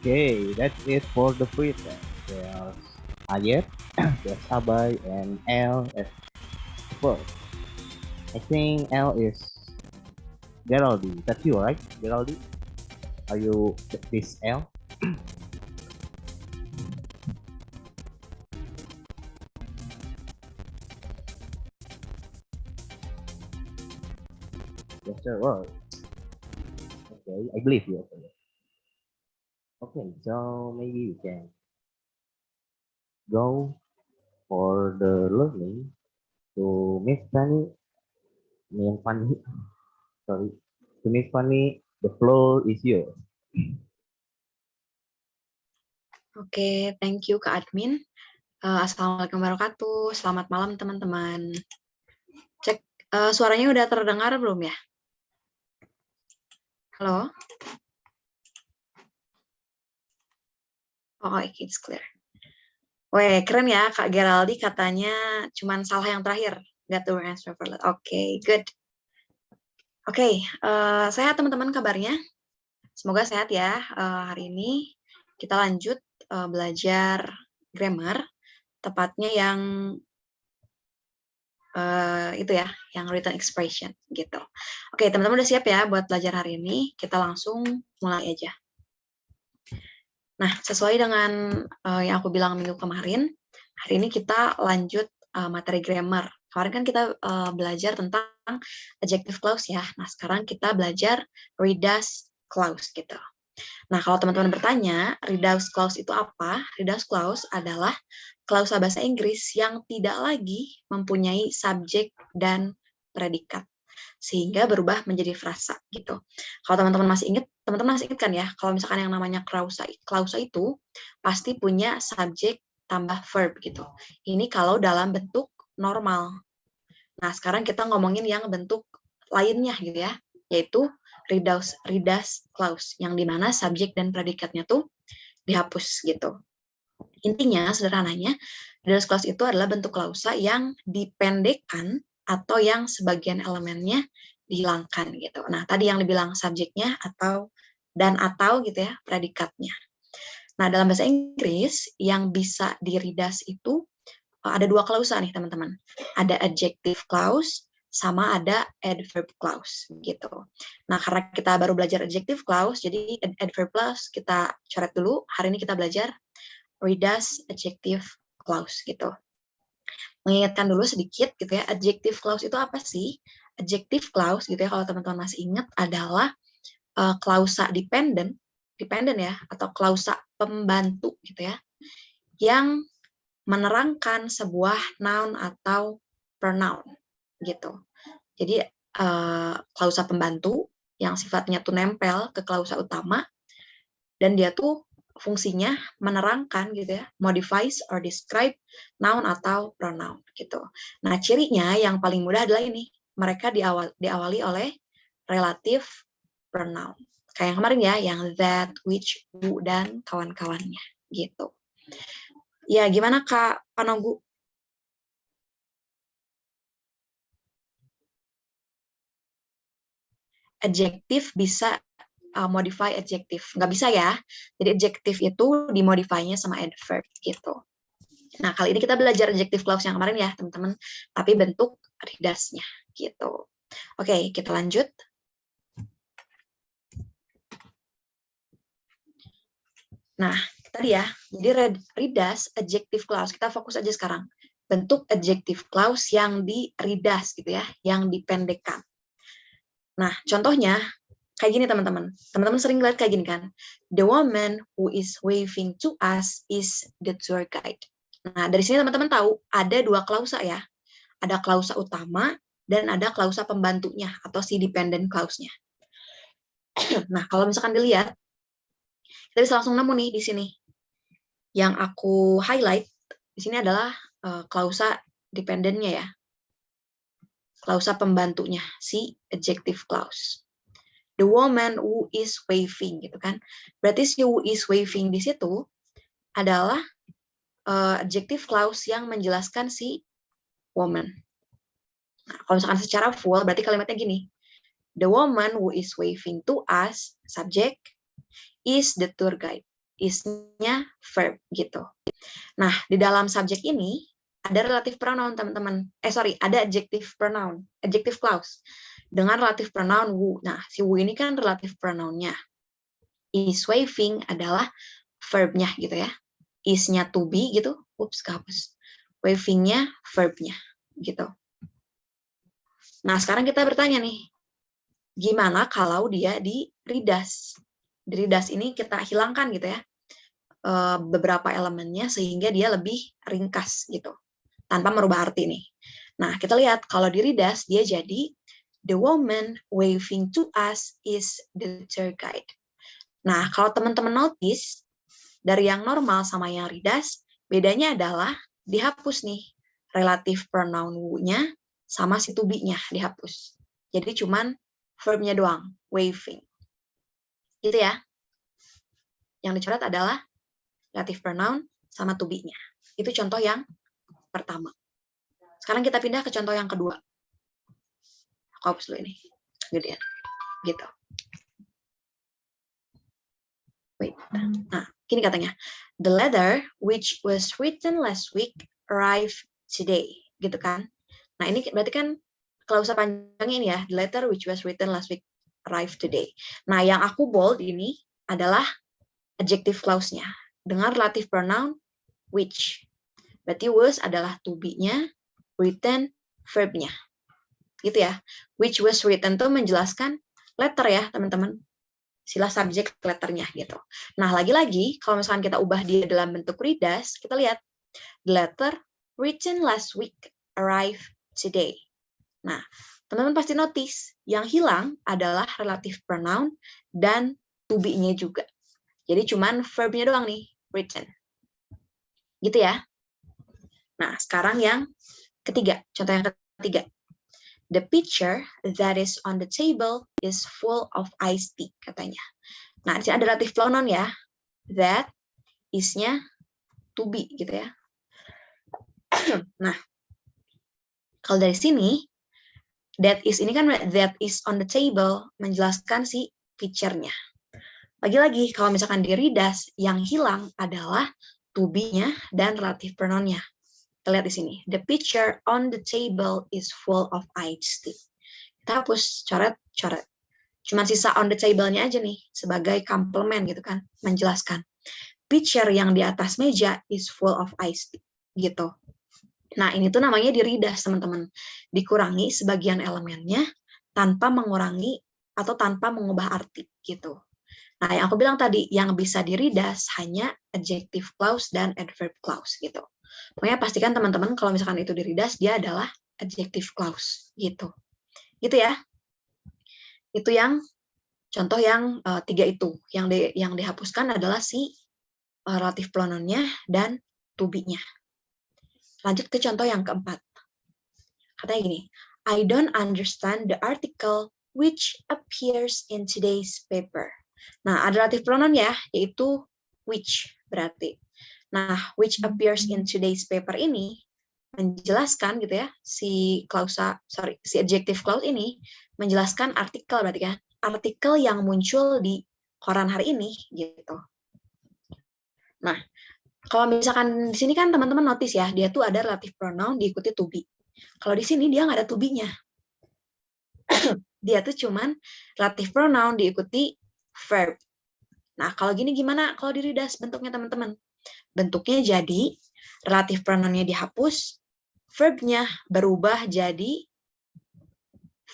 Okay, that's it for the free test. There's Ayet, there's Abay, and L as first. I think L is Geraldi. That's you, right? Geraldi? Are you this L? Yes, sir. Well, okay, I believe you. Okay. Okay, so maybe we can go for the learning to Miss Fanny. Miss Fanny, sorry. To Miss Fanny, the floor is yours. Oke, thank you Kak Admin. Assalamualaikum warahmatullahi wabarakatuh. Selamat malam teman-teman. Cek suaranya udah terdengar belum ya? Halo? Oh, it's clear. Weh, keren ya Kak Geraldi katanya cuman salah yang terakhir. Got the wrong answer for that. Oke, good. Oke, sehat teman-teman kabarnya? Semoga sehat ya. Hari ini kita lanjut belajar grammar, tepatnya yang itu ya, yang written expression gitu. Oke, teman-teman udah siap ya buat belajar hari ini? Kita langsung mulai aja. Nah, sesuai dengan yang aku bilang minggu kemarin, hari ini kita lanjut materi grammar. Kemarin kan kita belajar tentang adjective clause ya. Nah, sekarang kita belajar reduced clause gitu. Nah, kalau teman-teman bertanya, reduced clause itu apa? Reduced clause adalah klausa bahasa Inggris yang tidak lagi mempunyai subjek dan predikat, sehingga berubah menjadi frasa gitu. Kalau teman-teman masih ingat kan ya, kalau misalkan yang namanya klausa itu pasti punya subjek tambah verb gitu. Ini kalau dalam bentuk normal. Nah, sekarang kita ngomongin yang bentuk lainnya gitu ya, yaitu reduced clause, yang dimana subjek dan predikatnya tuh dihapus gitu. Intinya, sederhananya, reduced clause itu adalah bentuk klausa yang dipendekkan atau yang sebagian elemennya dihilangkan gitu. Nah, tadi yang dibilang subjeknya atau gitu ya, predikatnya. Nah, dalam bahasa Inggris yang bisa di-reduce itu ada dua klausa nih teman-teman. Ada adjective clause sama ada adverb clause gitu. Nah, karena kita baru belajar adjective clause, jadi adverb clause kita coret dulu. Hari ini kita belajar reduce adjective clause gitu. Mengingatkan dulu sedikit gitu ya, adjective clause itu apa sih? Adjective clause gitu ya, kalau teman-teman masih ingat adalah klausa dependent ya, atau klausa pembantu gitu ya, yang menerangkan sebuah noun atau pronoun gitu. Jadi klausa pembantu yang sifatnya tuh nempel ke klausa utama, dan dia tuh fungsinya menerangkan gitu ya, modifies or describe noun atau pronoun gitu. Nah, cirinya yang paling mudah adalah ini, mereka diawali oleh relative pronoun. Kayak yang kemarin ya, yang that, which, who, dan kawan-kawannya gitu. Ya, gimana Kak Panogu? Adjektif bisa modify adjektif. Nggak bisa ya. Jadi adjektif itu dimodify-nya sama adverb gitu. Nah, kali ini kita belajar adjective clause yang kemarin ya, teman-teman. Tapi bentuk reduce-nya gitu. Oke, kita lanjut. Nah, tadi ya. Jadi reduce adjective clause. Kita fokus aja sekarang. Bentuk adjective clause yang di-reduce gitu ya, yang dipendekkan. Nah, contohnya kayak gini teman-teman. Teman-teman sering lihat kayak gini kan. The woman who is waving to us is the tour guide. Nah, dari sini teman-teman tahu ada dua klausa ya. Ada klausa utama dan ada klausa pembantunya atau si dependent clause-nya. Nah, kalau misalkan dilihat, kita bisa langsung nemu nih di sini. Yang aku highlight di sini adalah klausa dependent-nya ya. Klausa pembantunya, si adjective clause. The woman who is waving gitu kan. Berarti si who is waving di situ adalah adjective clause yang menjelaskan si woman. Nah, kalau misalkan secara full berarti kalimatnya gini. The woman who is waving to us, subject, is the tour guide. Is-nya verb gitu. Nah, di dalam subject ini ada relative pronoun teman-teman. Ada adjective pronoun, adjective clause dengan relative pronoun who. Nah, si who ini kan relative pronoun-nya. Is waving adalah verb-nya gitu ya. Is-nya to be gitu. Ups, kehapus. Waving-nya verb-nya gitu. Nah, sekarang kita bertanya nih. Gimana kalau dia di-reduce? Di-reduce ini kita hilangkan gitu ya. Beberapa elemennya sehingga dia lebih ringkas gitu. Tanpa merubah arti nih. Nah, kita lihat kalau di-reduce dia jadi the woman waving to us is the tour guide. Nah, kalau teman-teman notice dari yang normal sama yang reduce, bedanya adalah dihapus nih relative pronoun who-nya sama si to be-nya dihapus. Jadi cuman verb-nya doang, waving. Gitu ya. Yang dicoret adalah relative pronoun sama to be-nya. Itu contoh yang pertama. Sekarang kita pindah ke contoh yang kedua. Aku hapus dulu ini. Gedean. Gitu. Wait. Nah, gini katanya. The letter which was written last week arrived today. Gitu kan. Nah, ini berarti kan klausa panjangnya ini ya. The letter which was written last week arrived today. Nah, yang aku bold ini adalah adjective clause-nya. Dengan relative pronoun which. Berarti was adalah to be-nya, written, verb-nya. Gitu ya. Which was written itu menjelaskan letter ya, teman-teman. Sila subjek letternya gitu. Nah, lagi-lagi, kalau misalkan kita ubah dia dalam bentuk reduce, kita lihat The letter written last week arrived today. Nah, teman-teman pasti notice yang hilang adalah relative pronoun dan to be-nya juga. Jadi cuman verb-nya doang nih, written. Gitu ya. Nah, sekarang yang ketiga, contoh yang ketiga. The pitcher that is on the table is full of iced tea, katanya. Nah, di sini ada relative pronoun ya. That is-nya to be, gitu ya. Nah, kalau dari sini, that is ini kan that is on the table, menjelaskan si pitcher-nya. Lagi-lagi, kalau misalkan di read us, yang hilang adalah to be-nya dan relative pronoun-nya. Kita lihat di sini. The pitcher on the table is full of iced tea. Kita hapus, coret, coret. Cuma sisa on the table-nya aja nih, sebagai komplement gitu kan, menjelaskan. Pitcher yang di atas meja is full of iced tea, gitu. Nah, ini tuh namanya di read us, teman-teman. Dikurangi sebagian elemennya tanpa mengurangi atau tanpa mengubah arti, gitu. Nah, yang aku bilang tadi, yang bisa di read us hanya adjective clause dan adverb clause, gitu. Pokoknya pastikan teman-teman kalau misalkan itu di read us, dia adalah adjective clause, gitu. Gitu ya. Itu yang contoh yang tiga itu. Yang dihapuskan adalah si relative pronoun-nya dan to be-nya. Lanjut ke contoh yang keempat. Katanya gini, I don't understand the article which appears in today's paper. Nah, ada relative pronoun ya, yaitu which berarti. Nah, which appears in today's paper ini menjelaskan gitu ya, si adjective clause ini menjelaskan artikel berarti kan, artikel yang muncul di koran hari ini gitu. Nah, kalau misalkan di sini kan teman-teman notice ya, dia tuh ada relative pronoun diikuti to be. Kalau di sini dia nggak ada to be-nya. Dia tuh cuman relative pronoun diikuti verb. Nah, kalau gini gimana kalau di read us bentuknya teman-teman? Bentuknya jadi relative pronoun-nya dihapus, verb-nya berubah jadi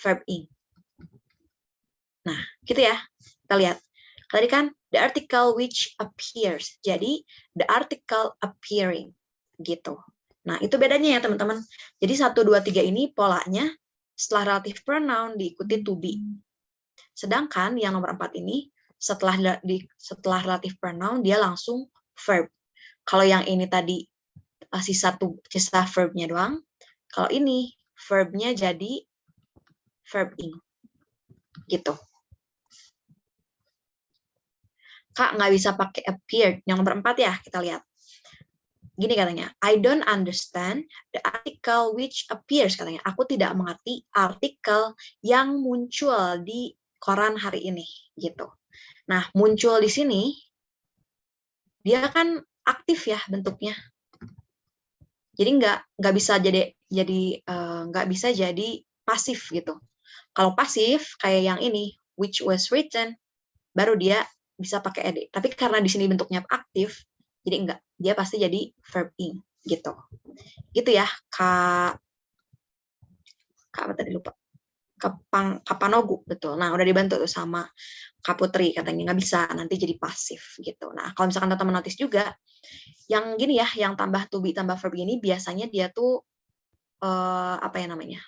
verb ing. Nah, gitu ya. Kita lihat. Tadi kan the article which appears. Jadi the article appearing gitu. Nah, itu bedanya ya, teman-teman. Jadi 1 2 3 ini polanya setelah relative pronoun diikuti to be. Sedangkan yang nomor 4 ini setelah relative pronoun dia langsung verb. Kalau yang ini tadi sisa verb-nya doang. Kalau ini verb-nya jadi verb ing. Gitu. Kak, nggak bisa pakai appeared. Yang nomor 4 ya, kita lihat. Gini katanya, I don't understand the article which appears, katanya. Aku tidak mengerti artikel yang muncul di koran hari ini, gitu. Nah, muncul di sini, dia kan aktif ya bentuknya. Jadi nggak bisa jadi pasif gitu. Kalau pasif kayak yang ini, which was written, baru dia bisa pakai ed. Tapi karena di sini bentuknya aktif, jadi enggak. Dia pasti jadi verb ing gitu. Gitu ya, Kak apa tadi lupa. Kapanogu, betul. Nah, udah dibantu tuh sama Kak Putri, katanya nggak bisa, nanti jadi pasif gitu. Nah, kalau misalkan teman-teman notice juga, yang gini ya, yang tambah to be tambah verb ini biasanya dia tuh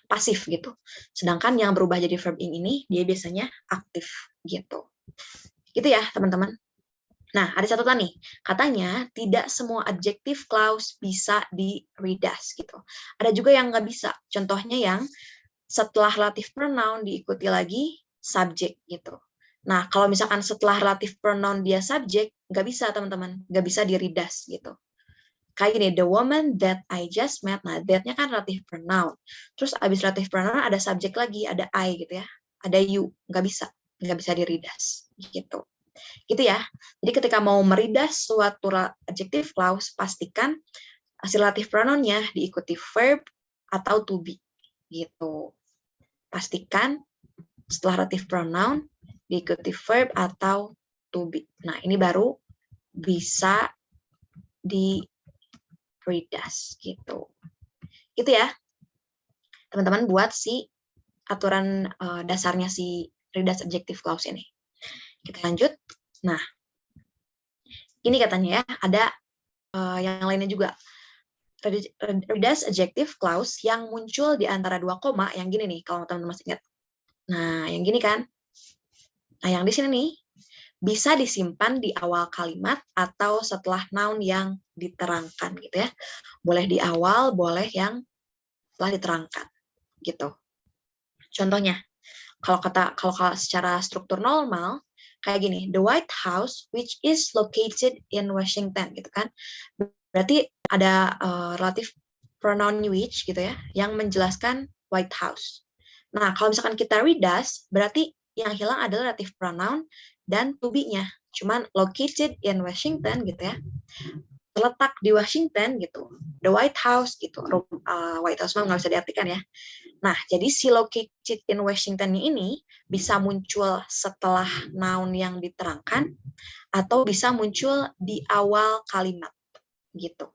pasif gitu. Sedangkan yang berubah jadi verb ing ini dia biasanya aktif gitu. Gitu ya, teman-teman. Nah, ada catatan nih. Katanya tidak semua adjective clause bisa di read us gitu. Ada juga yang nggak bisa. Contohnya yang setelah relative pronoun diikuti lagi subject gitu. Nah, kalau misalkan setelah relative pronoun dia subject, nggak bisa teman-teman. Nggak bisa di read us gitu. Kayak gini, the woman that I just met. Nah, that-nya kan relative pronoun. Terus abis relative pronoun ada subject lagi, ada I gitu ya. Ada you. Nggak bisa di read us gitu. Gitu ya. Jadi ketika mau meridas suatu adjective clause, pastikan hasil relative pronoun-nya diikuti verb atau to be. Gitu. Pastikan setelah relative pronoun diikuti verb atau to be. Nah, ini baru bisa di redas gitu. Gitu ya. Teman-teman buat si aturan dasarnya si redas adjective clause ini. Kita lanjut. Nah, ini katanya ya, ada yang lainnya juga. reduce adjective clause yang muncul di antara dua koma yang gini nih kalau teman-teman masih ingat. Nah, yang gini kan. Nah, yang di sini nih bisa disimpan di awal kalimat atau setelah noun yang diterangkan gitu ya. Boleh di awal, boleh yang setelah diterangkan gitu. Contohnya, kalau secara struktur normal kayak gini, the White House which is located in Washington gitu kan. Berarti ada relative pronoun which gitu ya yang menjelaskan White House. Nah, kalau misalkan kita reduce berarti yang hilang adalah relative pronoun dan to be-nya. Cuman located in Washington gitu ya. Terletak di Washington gitu. The White House gitu. White House mah nggak bisa diartikan ya. Nah, jadi si located in Washington ini bisa muncul setelah noun yang diterangkan atau bisa muncul di awal kalimat gitu.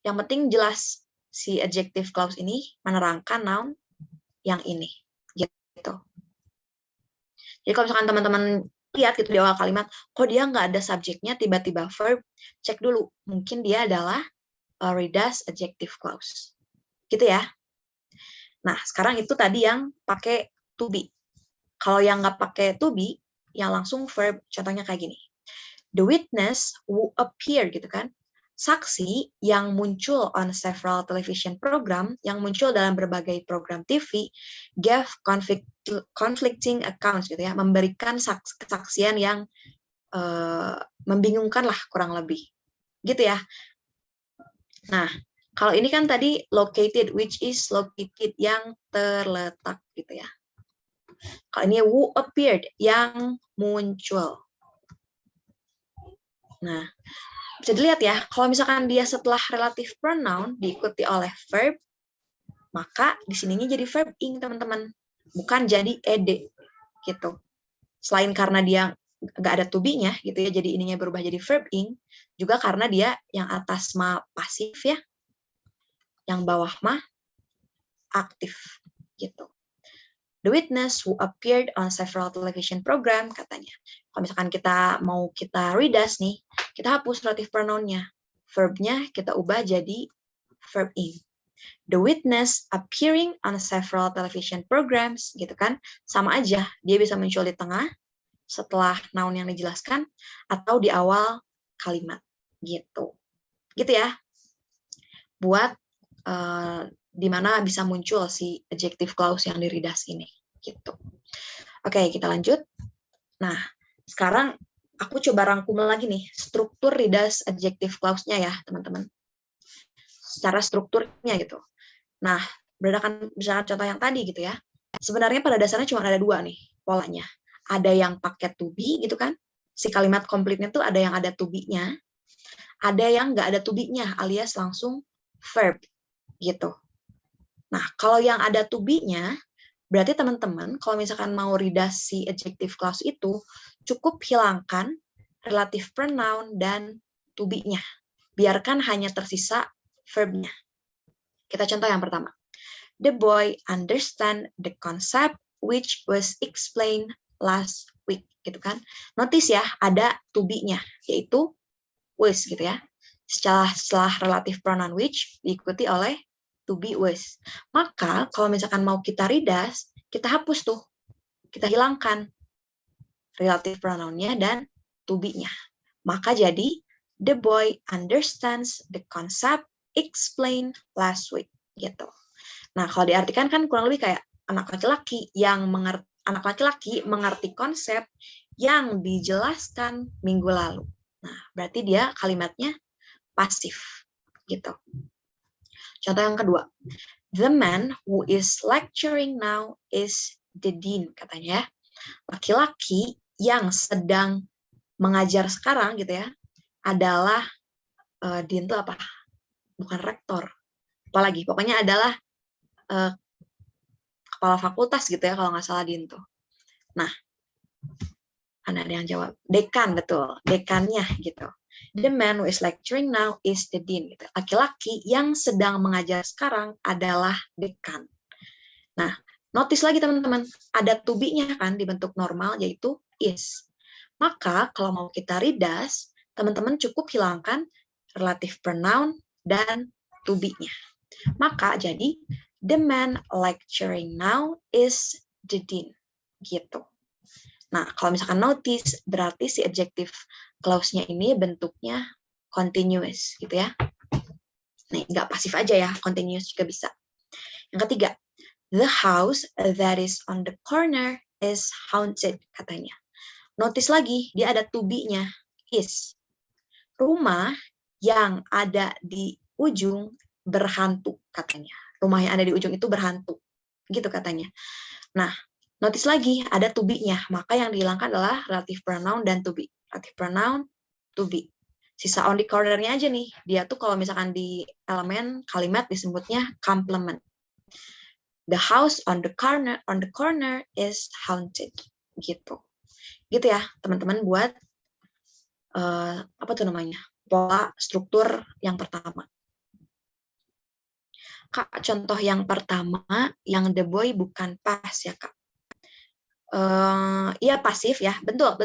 Yang penting jelas si adjective clause ini menerangkan noun yang ini gitu. Jadi kalau misalkan teman-teman lihat gitu di awal kalimat, kok dia nggak ada subjeknya, tiba-tiba verb, cek dulu. Mungkin dia adalah reduce adjective clause. Gitu ya. Nah, sekarang itu tadi yang pakai to be. Kalau yang nggak pakai to be, yang langsung verb, contohnya kayak gini. The witness who appear, gitu kan. Saksi yang muncul on several television program, yang muncul dalam berbagai program TV, gave conflicting accounts, gitu ya, memberikan kesaksian yang membingungkan lah kurang lebih. Gitu ya. Nah, kalau ini kan tadi located, which is located yang terletak gitu ya. Kalau ini who appeared, yang muncul. Nah, bisa dilihat ya, kalau misalkan dia setelah relative pronoun diikuti oleh verb, maka di sininya jadi verb ing, teman-teman. Bukan jadi ed, gitu. Selain karena dia nggak ada to be-nya, gitu ya, jadi ininya berubah jadi verb ing, juga karena dia yang atas mah pasif ya, yang bawah mah aktif, gitu. The witness who appeared on several television program, katanya. Kalau misalkan kita reduce nih, kita hapus relative pronoun-nya. Verb-nya kita ubah jadi verb ing. The witness appearing on several television programs, gitu kan. Sama aja, dia bisa muncul di tengah, setelah noun yang dijelaskan, atau di awal kalimat. Gitu. Gitu ya. Buat di mana bisa muncul si adjective clause yang di reduce ini. Gitu. Oke, kita lanjut. Nah, sekarang aku coba rangkum lagi nih struktur reduce adjective clause-nya ya, teman-teman. Secara strukturnya gitu. Nah, berdasarkan misalkan contoh yang tadi gitu ya. Sebenarnya pada dasarnya cuma ada dua nih polanya. Ada yang pakai to be gitu kan. Si kalimat komplitnya tuh ada yang ada to be-nya. Ada yang nggak ada to be-nya alias langsung verb gitu. Nah, kalau yang ada to be-nya, berarti teman-teman kalau misalkan mau reduce si adjective clause itu, cukup hilangkan relative pronoun dan to be-nya. Biarkan hanya tersisa verb-nya. Kita contoh yang pertama. The boy understand the concept which was explained last week, gitu kan. Notice ya, ada to be-nya, yaitu was gitu ya. Setelah relative pronoun which diikuti oleh to be was. Maka kalau misalkan mau kita reduce, kita hapus tuh. Kita hilangkan relative pronoun-nya dan to be-nya. Maka jadi the boy understands the concept explained last week gitu. Nah, kalau diartikan kan kurang lebih kayak anak laki-laki mengerti konsep yang dijelaskan minggu lalu. Nah, berarti dia kalimatnya pasif gitu. Contoh yang kedua. The man who is lecturing now is the dean, katanya ya. Laki-laki yang sedang mengajar sekarang gitu ya, adalah dean itu apa? Bukan rektor. Apalagi, pokoknya adalah kepala fakultas gitu ya, kalau nggak salah dean tuh. Nah, ada yang jawab. Dekan, betul. Dekannya gitu. The man who is lecturing now is the dean. Gitu. Laki-laki yang sedang mengajar sekarang adalah dekan. Nah, notice lagi teman-teman, ada to be-nya kan di bentuk normal, yaitu is. Maka kalau mau kita reduce, teman-teman cukup hilangkan relative pronoun dan to be-nya. Maka jadi the man lecturing now is the dean. Gitu. Nah, kalau misalkan notice, berarti si adjective clause-nya ini bentuknya continuous, gitu ya. Nih, nggak pasif aja ya, continuous juga bisa. Yang ketiga, the house that is on the corner is haunted, katanya. Notice lagi, dia ada to be-nya, is. Rumah yang ada di ujung berhantu, katanya. Rumah yang ada di ujung itu berhantu, gitu katanya. Nah, notice lagi, ada to be-nya. Maka yang dihilangkan adalah relative pronoun dan to be. Relative pronoun, to be. Sisa on the corner-nya aja nih. Dia tuh kalau misalkan di elemen kalimat disebutnya complement. The house on the corner is haunted. Gitu. Gitu ya, teman-teman, buat apa tuh namanya? Pola struktur yang pertama. Kak, contoh yang pertama, yang the boy bukan pas ya, Kak. Iya pasif ya, betul.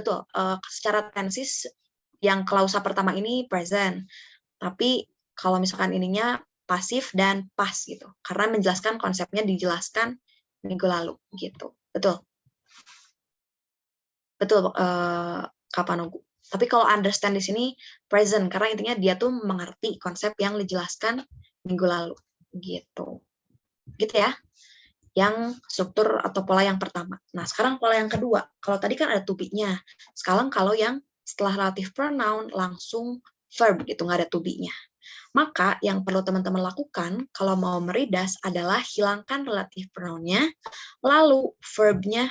Secara tensis yang klausa pertama ini present, tapi kalau misalkan ininya pasif dan pas gitu, karena menjelaskan konsepnya dijelaskan minggu lalu gitu, betul Kak Panogu. Tapi kalau understand di sini present, karena intinya dia tuh mengerti konsep yang dijelaskan minggu lalu gitu ya. Yang struktur atau pola yang pertama. Nah, sekarang pola yang kedua. Kalau tadi kan ada to be-nya. Sekarang kalau yang setelah relative pronoun langsung verb gitu, nggak ada to be-nya. Maka yang perlu teman-teman lakukan kalau mau meridas adalah hilangkan relative pronoun-nya, lalu verb-nya,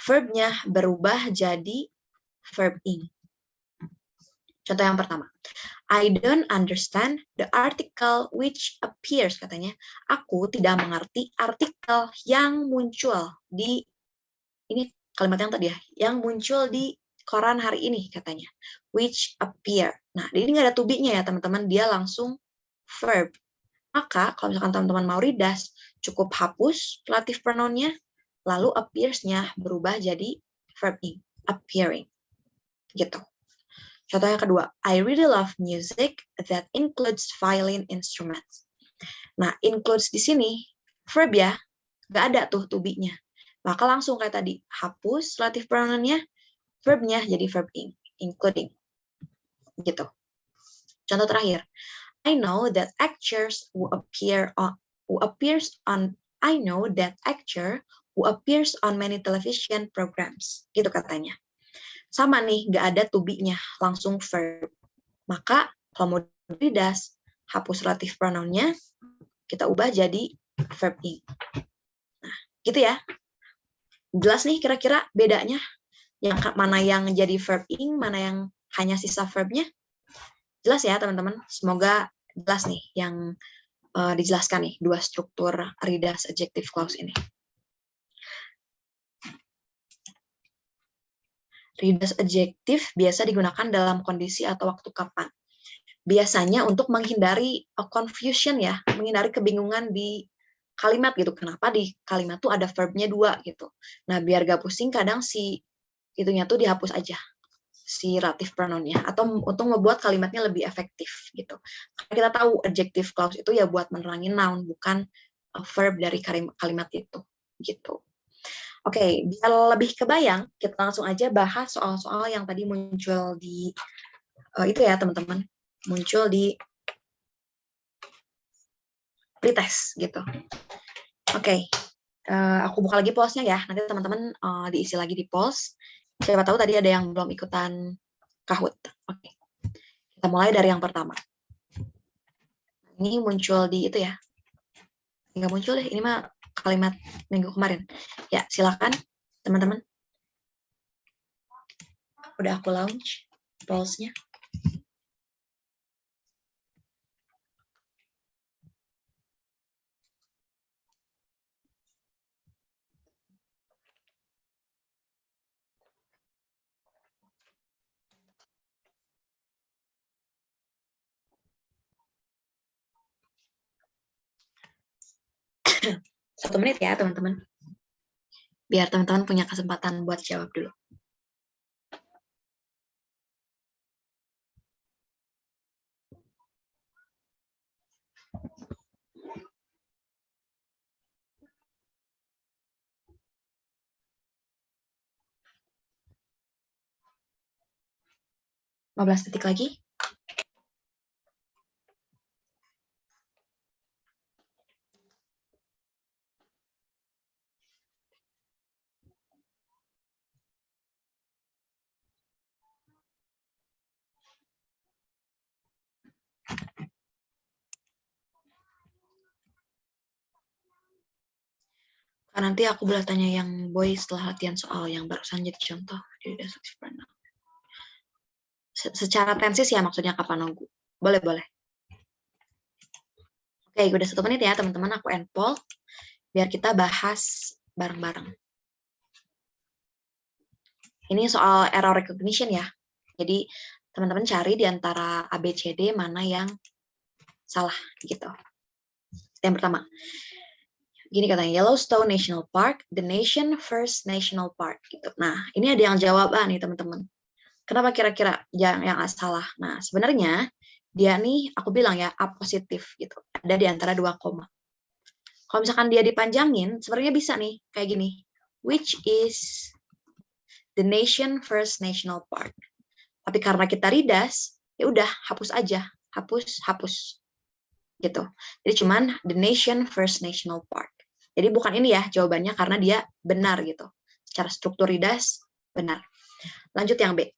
verb-nya berubah jadi verb ing. Contoh yang pertama. I don't understand the article which appears, katanya. Aku tidak mengerti artikel yang muncul di, ini kalimat yang tadi ya, yang muncul di koran hari ini, katanya. Which appear. Nah, ini nggak ada to be-nya ya, teman-teman. Dia langsung verb. Maka, kalau misalkan teman-teman mau redas, cukup hapus relative pronoun-nya, lalu appears-nya berubah jadi verb ing, appearing. Gitu. Contoh yang kedua, I really love music that includes violin instruments. Nah, includes di sini verb ya, nggak ada tuh to be-nya. Maka langsung kayak tadi, hapus relative pronoun-nya, verb-nya jadi verb ing, including. Gitu. Contoh terakhir, I know that actors who appears on many television programs. Gitu katanya. Sama nih, nggak ada to be-nya, langsung verb. Maka kalau mau redas, hapus relative pronoun-nya, kita ubah jadi verb ing. Nah, gitu ya. Jelas nih kira-kira bedanya? Yang mana yang jadi verb ing, mana yang hanya sisa verb-nya? Jelas ya, teman-teman? Semoga jelas nih yang dijelaskan nih, dua struktur redas adjective clause ini. Redas adjektif biasa digunakan dalam kondisi atau waktu kapan? Biasanya untuk menghindari confusion ya, menghindari kebingungan di kalimat gitu. Kenapa di kalimat tuh ada verbnya dua gitu. Nah, biar gak pusing, kadang si itunya tuh dihapus aja, si relative pronoun-nya, atau untuk membuat kalimatnya lebih efektif gitu. Karena kita tahu adjective clause itu ya buat menerangi noun, bukan verb dari kalimat itu gitu. Oke, biar lebih kebayang, kita langsung aja bahas soal-soal yang tadi muncul di itu ya teman-teman, muncul di pretest gitu. Oke, aku buka lagi polls-nya ya, nanti teman-teman diisi lagi di polls. Siapa tahu tadi ada yang belum ikutan Kahoot. Oke, kita mulai dari yang pertama. Ini muncul di itu ya, nggak muncul deh, ini mah kalimat minggu kemarin. Ya, silakan teman-teman. Udah aku launch polls-nya. Satu menit ya teman-teman. Biar teman-teman punya kesempatan buat jawab dulu. 15 detik lagi. Nanti aku boleh tanya yang boy setelah latihan soal yang barusan jadi contoh di deskripsi pronoun. Secara tensis ya maksudnya kapan nunggu. Boleh. Oke, udah 1 menit ya teman-teman, aku end poll biar kita bahas bareng-bareng. Ini soal error recognition ya. Jadi teman-teman cari di antara ABCD mana yang salah gitu. Yang pertama, gini katanya, Yellowstone National Park, the nation first national park gitu. Nah, ini ada yang jawab nih teman-teman. Kenapa kira-kira yang salah? Nah, sebenarnya dia nih aku bilang ya A positif gitu. Ada di antara 2 koma. Kalau misalkan dia dipanjangin, sebenarnya bisa nih kayak gini. Which is the nation first national park. Tapi karena kita redas, ya udah hapus aja, hapus gitu. Jadi cuman the nation first national park. Jadi bukan ini ya jawabannya karena dia benar gitu. Secara struktur redas benar. Lanjut yang B.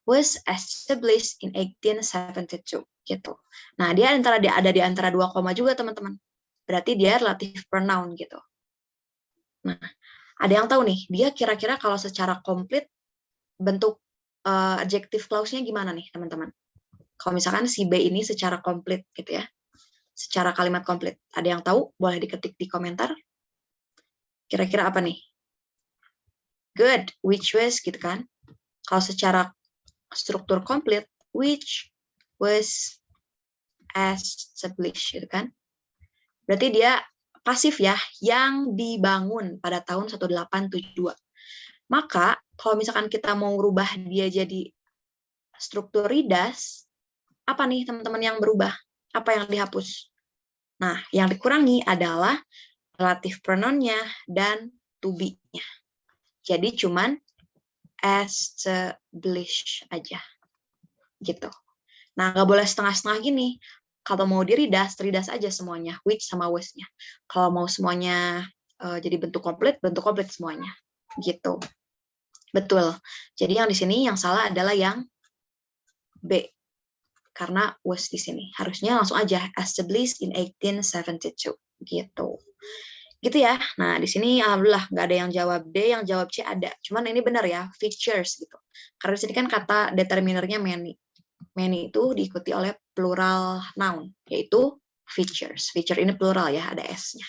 Was established in 1872 gitu. Nah, dia ada di antara 2 koma juga teman-teman. Berarti dia relative pronoun gitu. Nah, ada yang tahu nih, dia kira-kira kalau secara komplit bentuk adjective clause-nya gimana nih, teman-teman? Kalau misalkan si B ini secara komplit gitu ya. Secara kalimat komplit. Ada yang tahu? Boleh diketik di komentar. Kira-kira apa nih? Good, which was gitu kan. Kalau secara struktur komplit, which was established gitu kan. Berarti dia pasif ya, yang dibangun pada tahun 1872. Maka kalau misalkan kita mau rubah dia jadi struktur redas, apa nih teman-teman yang berubah? Apa yang dihapus? Nah, yang dikurangi adalah relative pronoun-nya dan to be-nya. Jadi cuman establish aja. Gitu. Nah, nggak boleh setengah-setengah gini. Kalau mau di redas aja semuanya, which sama was-nya. Kalau mau semuanya jadi bentuk komplit semuanya. Gitu. Betul. Jadi yang di sini yang salah adalah yang B. Karena was di sini. Harusnya langsung aja established in 1872. Gitu. Gitu ya. Nah, di sini alhamdulillah nggak ada yang jawab D, yang jawab C ada. Cuman ini benar ya, features gitu. Karena di sini kan kata determinernya many. Many itu diikuti oleh plural noun, yaitu features. Feature ini plural ya, ada S-nya.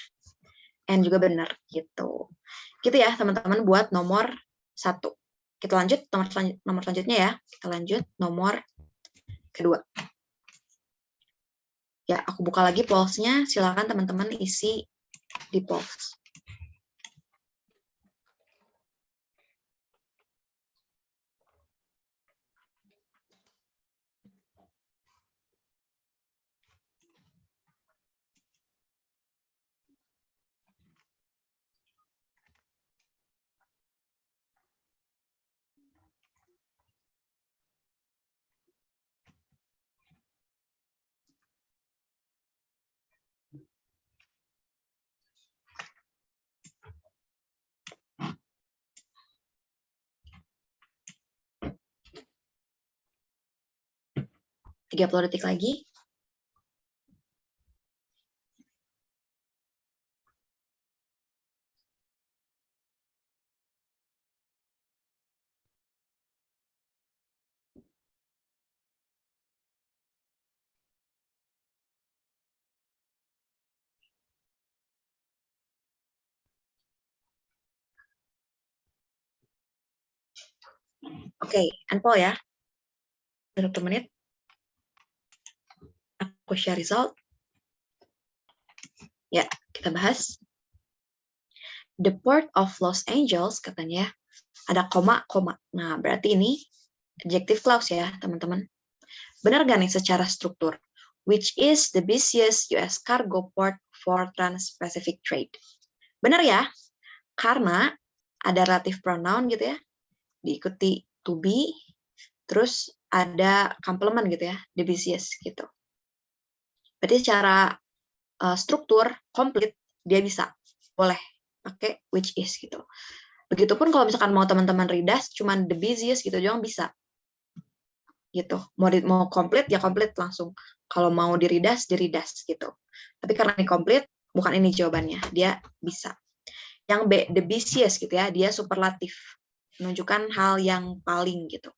And juga benar gitu. Gitu ya teman-teman buat nomor 1. Kita lanjut nomor selanjutnya ya. Kita lanjut nomor kedua. Ya, aku buka lagi polls-nya. Silakan teman-teman isi di polls. Tiga 30 detik lagi. Oke, unpoll ya. 1 menit. Aku share result. Ya, kita bahas. The Port of Los Angeles, katanya, ada koma. Nah, berarti ini adjective clause ya, teman-teman. Benar nggak nih secara struktur? Which is the busiest US cargo port for trans-Pacific trade. Benar ya? Karena ada relative pronoun gitu ya, diikuti to be, terus ada complement gitu ya, the busiest gitu. Berarti secara struktur komplit dia bisa, boleh pakai which is gitu. Begitupun kalau misalkan mau teman-teman redash cuman the busiest gitu juga bisa. Gitu. Mau komplit ya komplit langsung. Kalau mau di redash gitu. Tapi karena ini komplit, bukan ini jawabannya. Dia bisa. Yang B, the busiest gitu ya, dia superlatif. Menunjukkan hal yang paling gitu.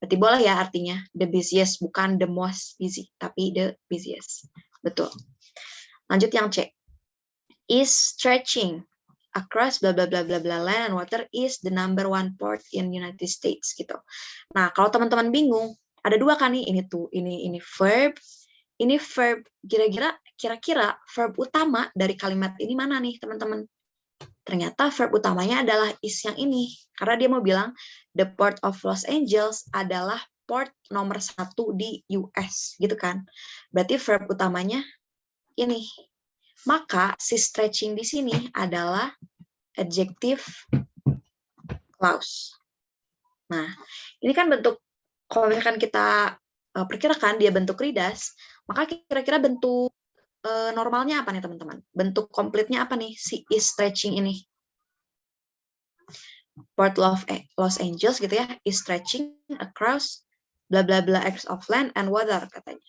Berarti boleh ya artinya the busiest, bukan the most busy, tapi the busiest. Betul. Lanjut yang C. Is stretching across bla bla bla bla bla land and water is the number one port in United States gitu. Nah, kalau teman-teman bingung, ada dua kan nih, ini verb, ini verb. Kira-kira verb utama dari kalimat ini mana nih, teman-teman? Ternyata verb utamanya adalah is yang ini, karena dia mau bilang the port of Los Angeles adalah port nomor 1 di US, gitu kan? Berarti verb utamanya ini. Maka si stretching di sini adalah adjective clause. Nah, ini kan bentuk, kalau misalkan kita perkirakan dia bentuk redash, maka kira-kira bentuk normalnya apa nih teman-teman? Bentuk komplitnya apa nih si is stretching ini? Port of Los Angeles gitu ya, is stretching across bla bla bla acres of land and water katanya.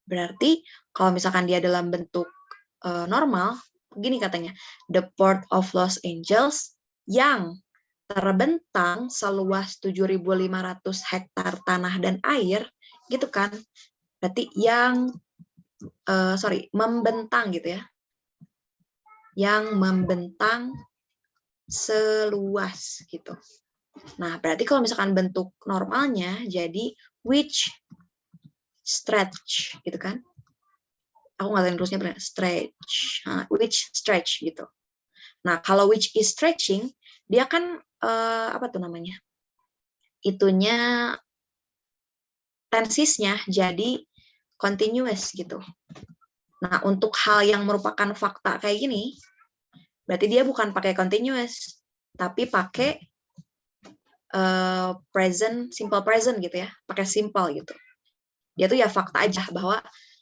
Berarti kalau misalkan dia dalam bentuk normal, gini katanya, the port of Los Angeles yang terbentang seluas 7.500 hektar tanah dan air, gitu kan? Berarti yang membentang gitu ya, yang membentang seluas gitu. Nah, berarti kalau misalkan bentuk normalnya jadi which stretch gitu kan? Aku nggak tahu terusnya benar, stretch, which stretch gitu. Nah, kalau which is stretching, dia kan apa tuh namanya? Itunya tensisnya jadi continuous gitu. Nah, untuk hal yang merupakan fakta kayak gini, berarti dia bukan pakai continuous, tapi pakai simple present gitu ya, pakai simple gitu. Dia tuh ya fakta aja bahwa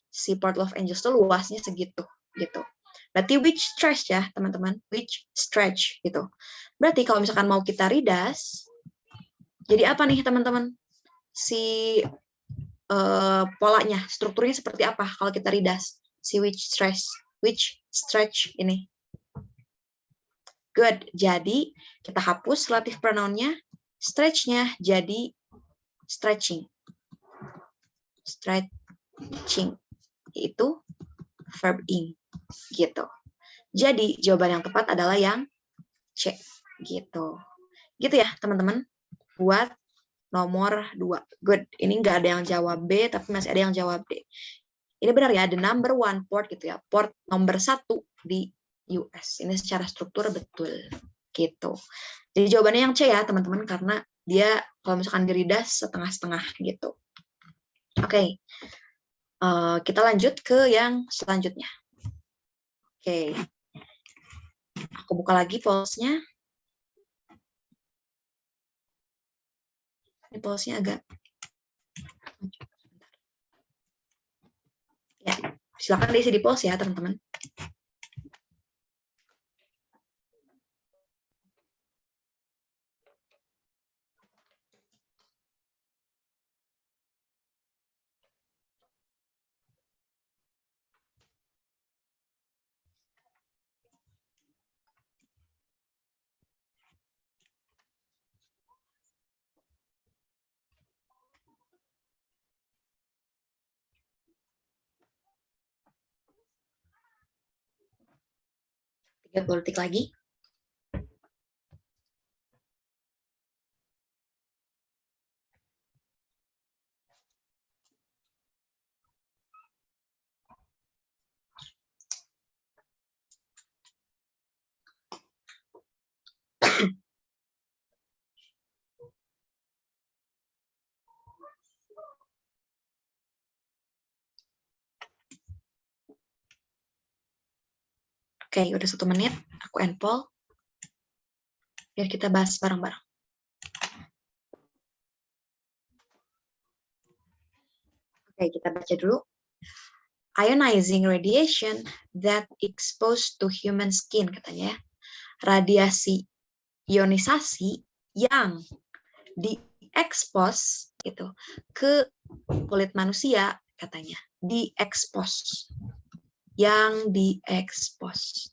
si Port Los Angeles tuh luasnya segitu gitu. Berarti which stretch ya teman-teman, which stretch gitu. Berarti kalau misalkan mau kita redash, jadi apa nih teman-teman? Si polanya, strukturnya seperti apa kalau kita redash si which stretch ini. Good. Jadi kita hapus relative pronoun-nya, stretch-nya jadi stretching. Stretching itu verb ing gitu. Jadi jawaban yang tepat adalah yang C gitu. Gitu ya teman-teman. Buat nomor 2. Good. Ini nggak ada yang jawab B, tapi masih ada yang jawab D. Ini benar ya, the number one port gitu ya. Port nomor 1 di US. Ini secara struktur betul. Gitu. Jadi jawabannya yang C ya, teman-teman. Karena dia kalau misalkan di redash setengah-setengah gitu. Oke. Kita lanjut ke yang selanjutnya. Oke. Aku buka lagi polls-nya. Ini polls-nya agak... Ya, silakan diisi di polls ya, teman-teman. Detik lagi. Oke, udah 1 menit. Aku end poll. Biar kita bahas bareng-bareng. Oke, kita baca dulu. Ionizing radiation that exposed to human skin, katanya ya. Radiasi ionisasi yang diekspos gitu ke kulit manusia, katanya. Diekspos. Yang diekspos.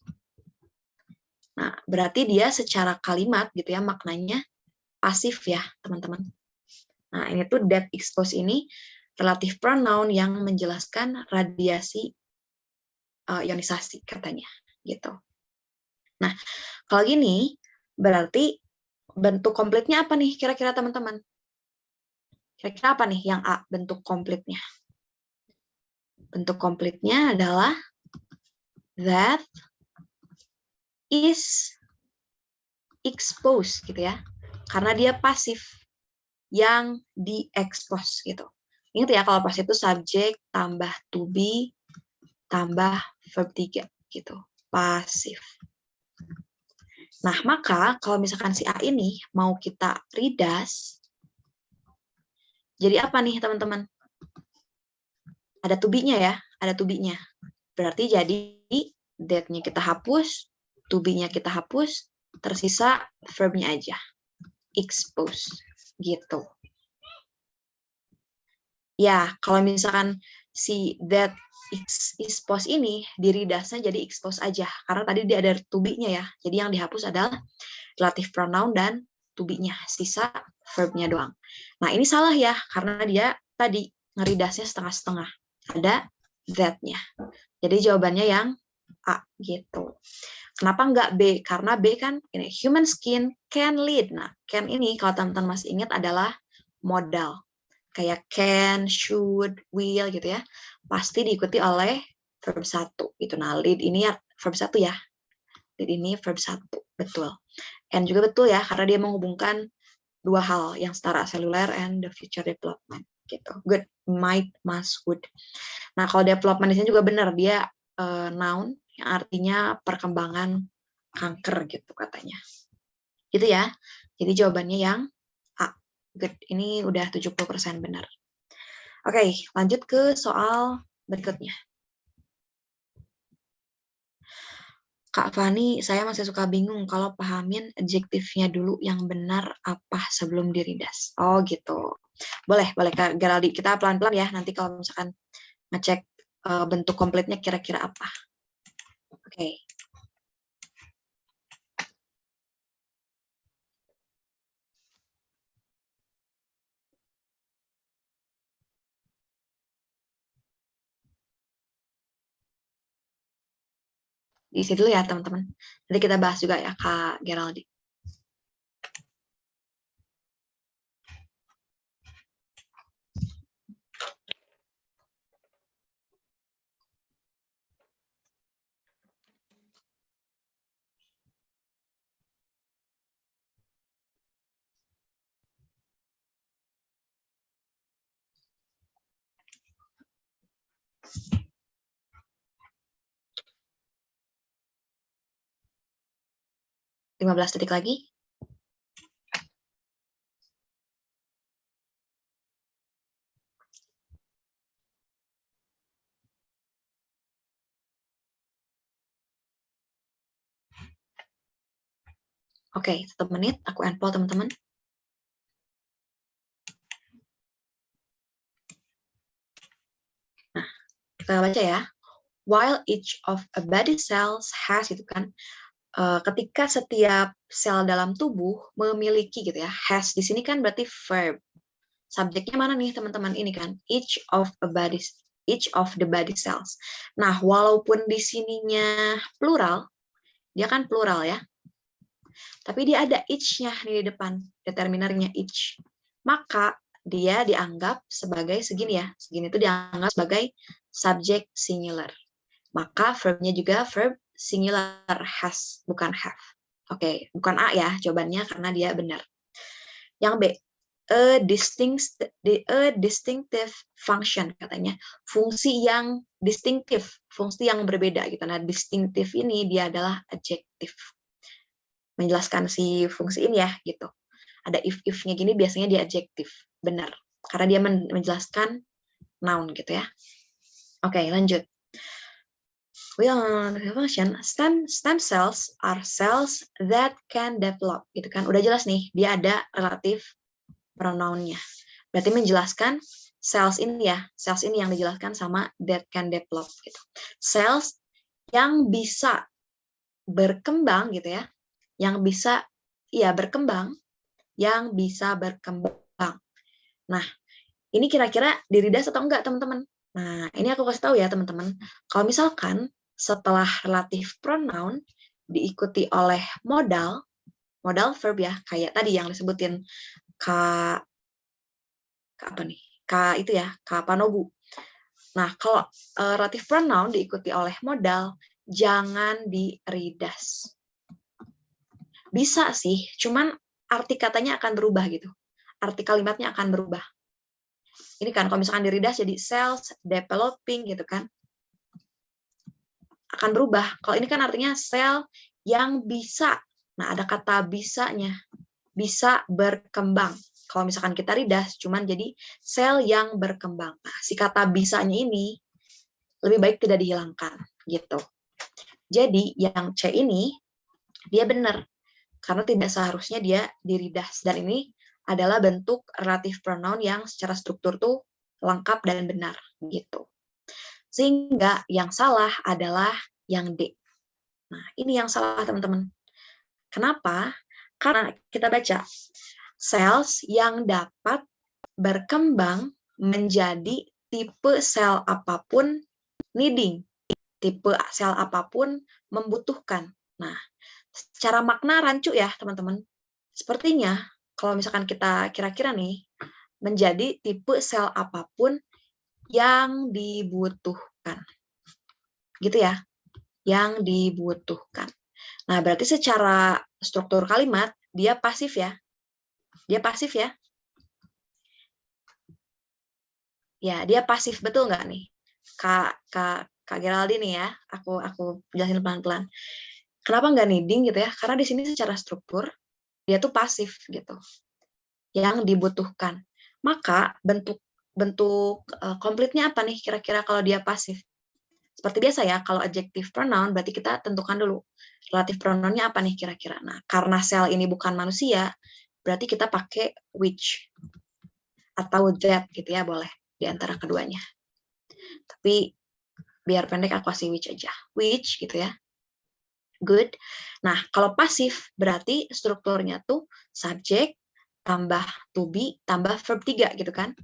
Nah, berarti dia secara kalimat gitu ya, maknanya pasif ya, teman-teman. Nah, ini tuh that expose ini relative pronoun yang menjelaskan radiasi ionisasi, katanya gitu. Nah, kalau gini berarti bentuk komplitnya apa nih kira-kira teman-teman? Kira-kira apa nih yang A bentuk komplitnya? Bentuk komplitnya adalah that is exposed gitu ya. Karena dia pasif yang diekspos gitu. Ingat ya, kalau pasif itu subjek tambah to be tambah verb 3 gitu. Pasif. Nah, maka kalau misalkan si A ini mau kita redas, jadi apa nih teman-teman? Ada to be-nya ya, ada to be-nya. Berarti jadi that-nya kita hapus, to be-nya kita hapus, tersisa verb-nya aja. Expose gitu. Ya, kalau misalkan si that expose ini diridasnya jadi expose aja, karena tadi dia ada to be-nya ya. Jadi yang dihapus adalah relative pronoun dan to be-nya, sisa verb-nya doang. Nah, ini salah ya, karena dia tadi ngeridasnya setengah-setengah. Ada that-nya. Jadi jawabannya yang A gitu. Kenapa nggak B? Karena B kan ini human skin can lead. Nah, can ini kalau teman-teman masih ingat adalah modal. Kayak can, should, will gitu ya. Pasti diikuti oleh verb 1 gitu. Nah, lead ini ya verb 1 ya. Lead ini verb 1, betul. And juga betul ya, karena dia menghubungkan dua hal yang setara, cellular and the future development gitu. Good, might, must, would. Nah, kalau development di sini juga benar, dia noun yang artinya perkembangan kanker gitu katanya. Gitu ya. Jadi jawabannya yang A. Good. Ini udah 70% benar. Oke, lanjut ke soal berikutnya. Kak Fani, saya masih suka bingung kalau pahamin adjektifnya dulu yang benar apa sebelum diridas. Oh gitu. Boleh Kak Geraldi. Kita pelan-pelan ya. Nanti kalau misalkan ngecek bentuk komplitnya kira-kira apa. Oke. Diisi dulu ya teman-teman. Nanti kita bahas juga ya Kak Geraldi. Oke. 15 detik lagi. Oke, 1 menit. Aku endpoll teman-teman. Nah, kita baca ya. While each of a body cells has, itu kan, ketika setiap sel dalam tubuh memiliki gitu ya, has di sini kan berarti verb. Subjeknya mana nih teman-teman? Ini kan each of the body cells. Nah, walaupun di sininya plural, dia kan plural ya. Tapi dia ada each-nya di depan, determinernya each. Maka dia dianggap sebagai segini ya. Segini itu dianggap sebagai subject singular. Maka verbnya juga verb singular, has, bukan have. Oke, bukan A ya jawabannya karena dia benar. Yang B, a distinctive function katanya. Fungsi yang distinctive, fungsi yang berbeda gitu. Nah, distinctive ini dia adalah adjective. Menjelaskan si fungsi ini ya gitu. Ada if-nya gini biasanya dia adjective. Benar. Karena dia menjelaskan noun gitu ya. Oke, lanjut. Function, stem cells are cells that can develop, gitu kan. Udah jelas nih, dia ada relatif pronounnya. Berarti menjelaskan cells ini ya, cells ini yang dijelaskan sama that can develop gitu. Cells yang bisa berkembang gitu ya, yang bisa berkembang, yang bisa berkembang. Nah, ini kira-kira di-redash atau enggak, teman-teman? Nah, ini aku kasih tahu ya, teman-teman. Kalau misalkan setelah relative pronoun diikuti oleh modal verb ya, kayak tadi yang disebutin apa nih? Itu ya, panobu. Nah, kalau relative pronoun diikuti oleh modal, jangan di-redash. Bisa sih, cuman arti katanya akan berubah gitu. Arti kalimatnya akan berubah. Ini kan kalau misalkan di-redash jadi cells developing gitu kan, akan berubah. Kalau ini kan artinya sel yang bisa. Nah, ada kata bisanya. Bisa berkembang. Kalau misalkan kita redash, cuman jadi sel yang berkembang. Nah, si kata bisanya ini lebih baik tidak dihilangkan. Gitu. Jadi, yang C ini, dia benar. Karena tidak seharusnya dia di-redash. Dan ini adalah bentuk relative pronoun yang secara struktur tuh lengkap dan benar. Gitu. Sehingga yang salah adalah yang D. Nah, ini yang salah, teman-teman. Kenapa? Karena kita baca, cells yang dapat berkembang menjadi tipe sel apapun needing. Tipe sel apapun membutuhkan. Nah, secara makna rancu ya, teman-teman. Sepertinya, kalau misalkan kita kira-kira nih, menjadi tipe sel apapun yang dibutuhkan. Gitu ya, yang dibutuhkan. Nah, berarti secara struktur kalimat, dia pasif ya. Dia pasif ya. Ya, dia pasif, betul nggak nih? Kak Geraldine nih ya, aku jelasin pelan-pelan. Kenapa nggak needing gitu ya? Karena di sini secara struktur, dia tuh pasif gitu. Yang dibutuhkan. Maka bentuk komplitnya apa nih kira-kira kalau dia pasif? Seperti biasa ya, kalau adjective pronoun berarti kita tentukan dulu relative pronounnya apa nih kira-kira. Nah, karena sel ini bukan manusia, berarti kita pakai which atau that gitu ya, boleh di antara keduanya. Tapi biar pendek aku kasih which aja. Which gitu ya. Good. Nah, kalau pasif berarti strukturnya tuh subject tambah to be tambah verb 3 gitu kan.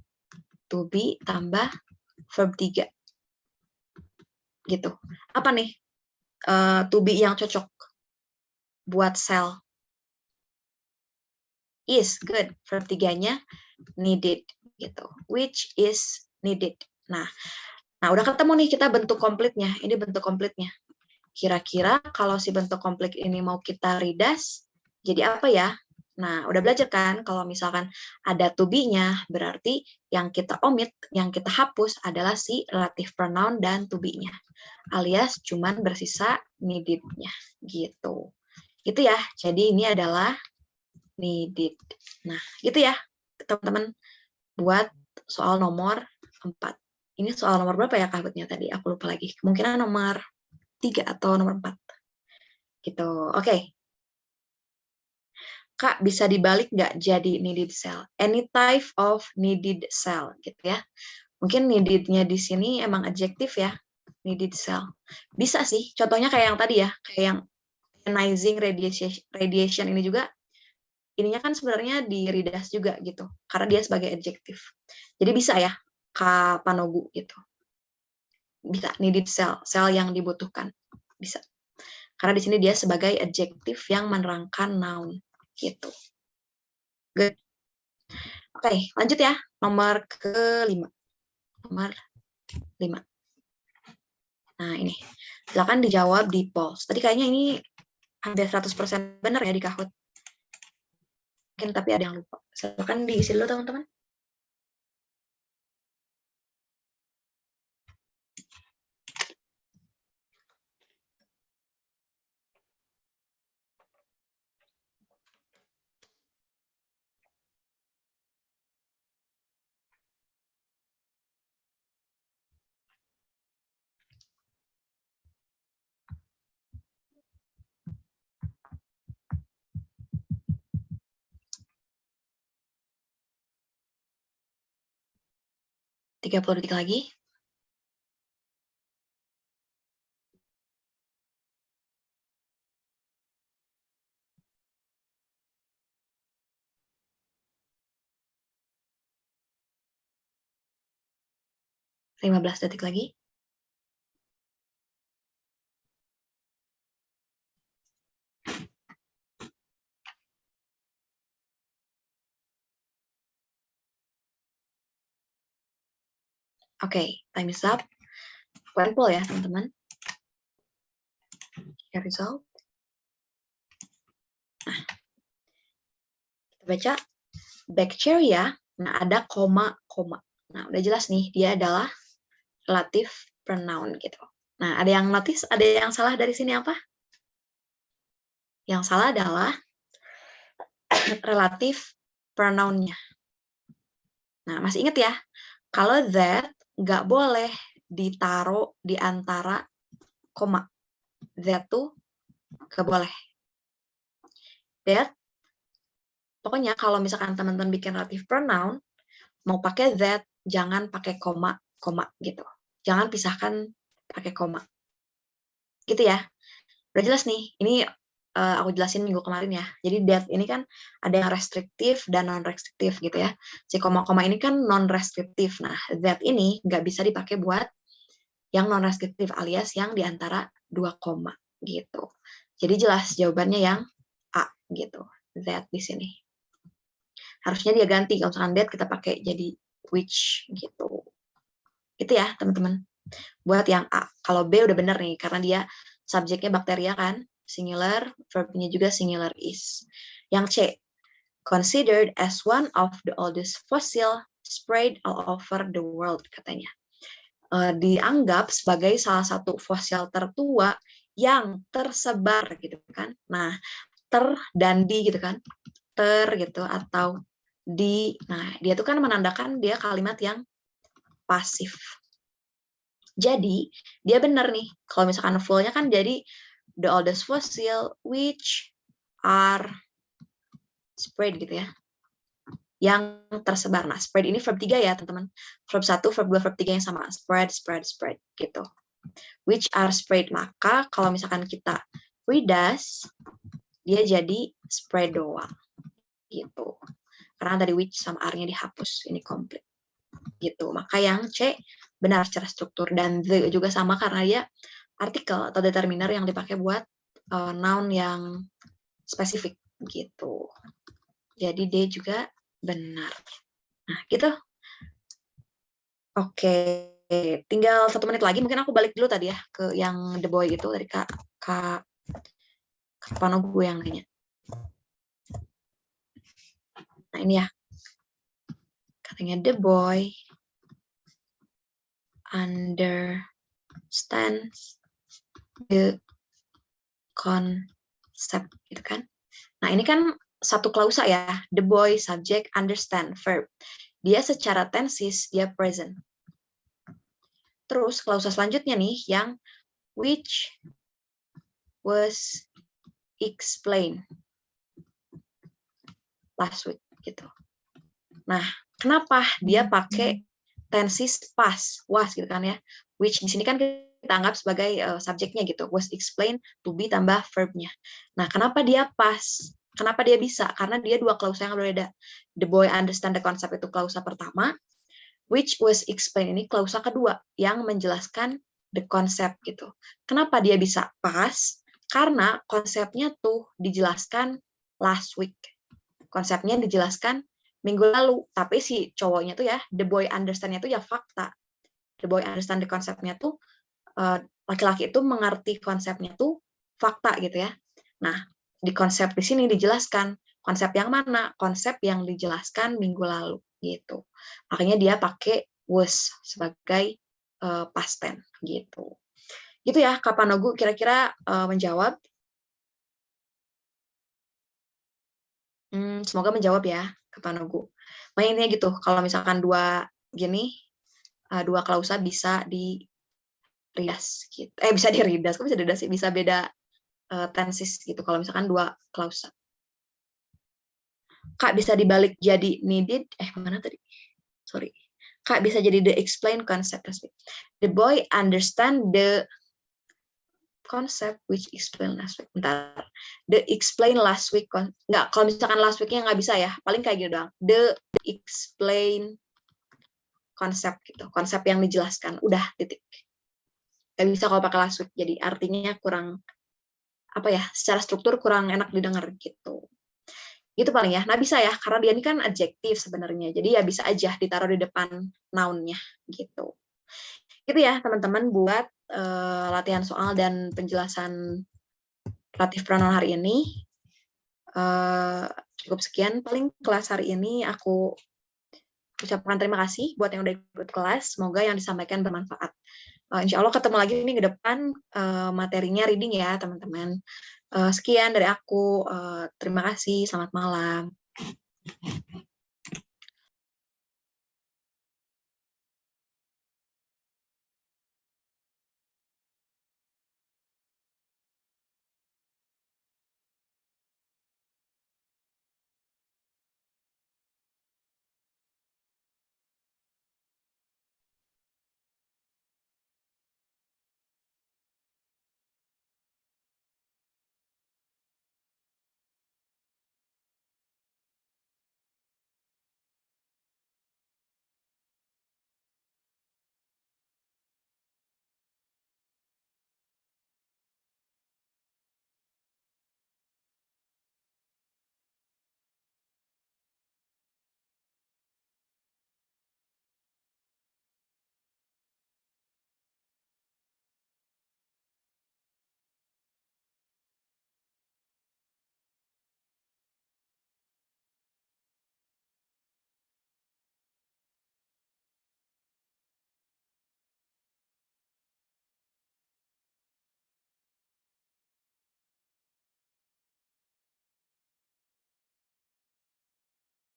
To be tambah verb 3. Gitu. Apa nih to be yang cocok buat sel? Is, good. Verb 3-nya needed gitu. Which is needed. Nah, udah ketemu nih kita bentuk komplitnya. Ini bentuk komplitnya. Kira-kira kalau si bentuk komplit ini mau kita redash, jadi apa ya? Nah, udah belajar kan kalau misalkan ada to be-nya, berarti yang kita omit, yang kita hapus adalah si relative pronoun dan to be-nya. Alias cuman bersisa needed-nya. Gitu. Gitu ya. Jadi ini adalah needed. Nah, gitu ya, teman-teman. Buat soal nomor 4. Ini soal nomor berapa ya Kak tadi? Aku lupa lagi. Kemungkinan nomor 3 atau nomor 4. Gitu. Oke. Kak, bisa dibalik nggak jadi needed cell? Any type of needed cell, gitu ya. Mungkin needed-nya di sini emang adjektif ya, needed cell. Bisa sih, contohnya kayak yang tadi ya, kayak yang ionizing radiation ini juga, ininya kan sebenarnya di redash juga gitu, karena dia sebagai adjektif. Jadi bisa ya, Kak Panogu gitu. Bisa, needed cell, sel yang dibutuhkan. Bisa. Karena di sini dia sebagai adjektif yang menerangkan noun. Gitu. Good. Oke, lanjut ya. Nomor ke-5. Nomor 5. Nah, ini. Silakan dijawab di polls. Tadi kayaknya ini hampir 100% benar ya di Kahoot. Mungkin tapi ada yang lupa. Silakan diisi dulu, teman-teman. 30 detik lagi. Lima belas detik lagi. Oke, time is up. Poll ya, teman-teman. Share result. Nah, kita baca bacteria. Nah, ada koma-koma. Nah, udah jelas nih, dia adalah relative pronoun gitu. Nah, ada yang notice, ada yang salah dari sini apa? Yang salah adalah relative pronoun-nya. Nah, masih ingat ya, kalau that nggak boleh ditaruh di antara koma. That tuh nggak boleh. That, pokoknya kalau misalkan teman-teman bikin relative pronoun, mau pakai that, jangan pakai koma gitu. Jangan pisahkan pakai koma. Gitu ya. Udah jelas nih, ini aku jelasin minggu kemarin ya. Jadi that ini kan ada yang restriktif dan non-restriktif gitu ya. Si koma-koma ini kan non-restriktif. Nah, that ini nggak bisa dipakai buat yang non-restriktif alias yang diantara dua koma gitu. Jadi jelas jawabannya yang A gitu. That di sini. Harusnya dia ganti kalau misalkan that kita pakai jadi which gitu. Itu ya teman-teman. Buat yang A. Kalau B udah bener nih karena dia subjeknya bakteria kan, singular, verbnya juga singular is. Yang C, considered as one of the oldest fossil spread all over the world katanya. Dianggap sebagai salah satu fosil tertua yang tersebar gitu kan. Nah, ter dan di gitu kan. Ter gitu atau di. Nah, dia tuh kan menandakan dia kalimat yang pasif. Jadi, dia benar nih. Kalau misalkan full-nya kan jadi the oldest fossil which are spread gitu ya. Yang tersebar. Nah, spread ini verb 3 ya, teman-teman. Verb 1, verb 2, verb 3 yang sama. Spread, spread, spread gitu. Which are spread. Maka kalau misalkan kita redas, dia jadi spread doang. Gitu. Karena dari which sama R-nya dihapus. Ini komplit. Gitu. Maka yang C benar secara struktur, dan the juga sama karena dia artikel atau determiner yang dipakai buat noun yang spesifik gitu. Jadi D juga benar. Nah, gitu. Oke, tinggal 1 menit lagi. Mungkin aku balik dulu tadi ya ke yang The Boy itu dari Kak Panogu yang nanya. Nah, ini ya. Katanya The Boy understands the concept gitu kan. Nah, ini kan satu klausa ya. The boy, subject, understand, verb. Dia secara tenses, dia present. Terus klausa selanjutnya nih yang which was explained last week gitu. Nah, kenapa dia pakai tenses past, was gitu kan ya. Which di sini kan kita anggap sebagai subjeknya gitu. Was explained to be tambah verbnya. Nah, kenapa dia past? Kenapa dia bisa? Karena dia dua klausa yang berbeda. The boy understand the concept itu klausa pertama. Which was explained ini klausa kedua yang menjelaskan the concept gitu. Kenapa dia bisa pas? Karena konsepnya tuh dijelaskan last week. Konsepnya dijelaskan minggu lalu. Tapi si cowoknya tuh ya, the boy understand-nya tuh ya fakta. The boy understand the konsepnya tuh, laki-laki itu mengerti konsepnya tuh fakta gitu ya. Nah, di konsep di sini dijelaskan. Konsep yang mana? Konsep yang dijelaskan minggu lalu gitu. Makanya dia pakai was sebagai past tense gitu. Gitu ya, Kak Panogu kira-kira menjawab. Semoga menjawab ya, Kak Panogu. Mainnya gitu, kalau misalkan dua klausa bisa di redas gitu. Bisa di redas, kok bisa di redas sih? Bisa beda tenses gitu kalau misalkan dua klausa. Kak bisa dibalik jadi needed. Mana tadi? Sorry. Kak, bisa jadi the explain concept last week. The boy understand the concept which explain last week. Bentar. The explain last week. Nggak, kalau misalkan last weeknya nggak bisa ya. Paling kayak gitu doang. The explain konsep gitu. Konsep yang dijelaskan. Udah, titik. Nggak bisa kalau pakai last week. Jadi artinya kurang, apa ya, secara struktur kurang enak didengar gitu. Gitu paling ya. Nah bisa ya, karena dia ini kan adjektif sebenarnya. Jadi ya bisa aja ditaruh di depan noun-nya gitu. Gitu ya teman-teman buat latihan soal dan penjelasan relatif pronoun hari ini. Cukup sekian paling kelas hari ini. Aku ucapkan terima kasih buat yang udah ikut kelas. Semoga yang disampaikan bermanfaat. Insya Allah ketemu lagi nih ke depan materinya reading ya teman-teman. Sekian dari aku. Terima kasih. Selamat malam.